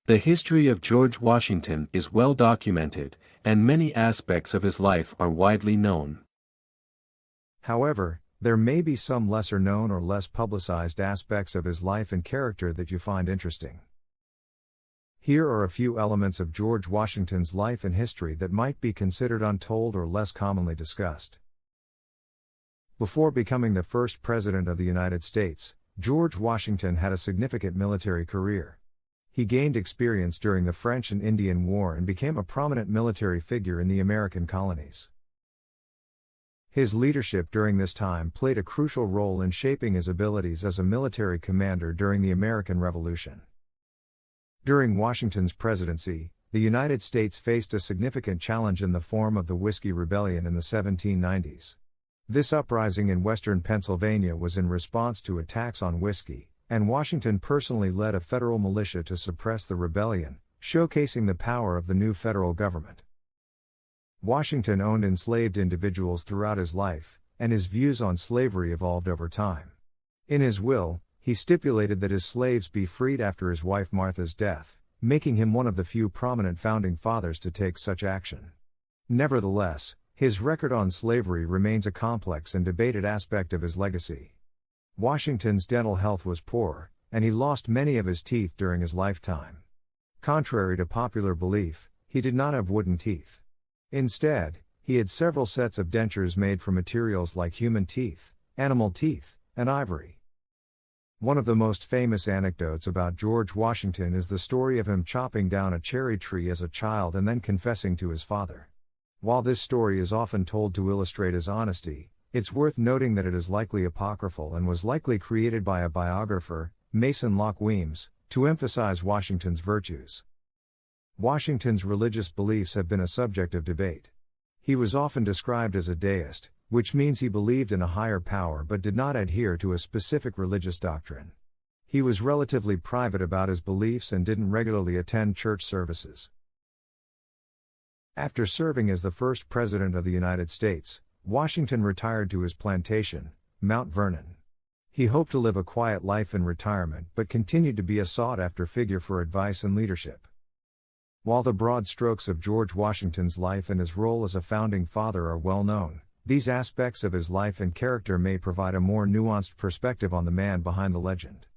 The history of George Washington is well documented, and many aspects of his life are widely known. However, there may be some lesser known or less publicized aspects of his life and character that you find interesting. Here are a few elements of George Washington's life and history that might be considered untold or less commonly discussed. Before becoming the first President of the United States, George Washington had a significant military career. He gained experience during the French and Indian War and became a prominent military figure in the American colonies. His leadership during this time played a crucial role in shaping his abilities as a military commander during the American Revolution. During Washington's presidency, the United States faced a significant challenge in the form of the Whiskey Rebellion in the 1790s. This uprising in western Pennsylvania was in response to attacks on whiskey, and Washington personally led a federal militia to suppress the rebellion, showcasing the power of the new federal government. Washington owned enslaved individuals throughout his life, and his views on slavery evolved over time. In his will, he stipulated that his slaves be freed after his wife Martha's death, making him one of the few prominent founding fathers to take such action. Nevertheless, his record on slavery remains a complex and debated aspect of his legacy. Washington's dental health was poor, and he lost many of his teeth during his lifetime. Contrary to popular belief, he did not have wooden teeth. Instead, he had several sets of dentures made from materials like human teeth, animal teeth, and ivory. One of the most famous anecdotes about George Washington is the story of him chopping down a cherry tree as a child and then confessing to his father. While this story is often told to illustrate his honesty, it's worth noting that it is likely apocryphal and was likely created by a biographer, Mason Locke Weems, to emphasize Washington's virtues. Washington's religious beliefs have been a subject of debate. He was often described as a deist, which means he believed in a higher power but did not adhere to a specific religious doctrine. He was relatively private about his beliefs and didn't regularly attend church services. After serving as the first President of the United States, Washington retired to his plantation, Mount Vernon. He hoped to live a quiet life in retirement but continued to be a sought-after figure for advice and leadership. While the broad strokes of George Washington's life and his role as a founding father are well known, these aspects of his life and character may provide a more nuanced perspective on the man behind the legend.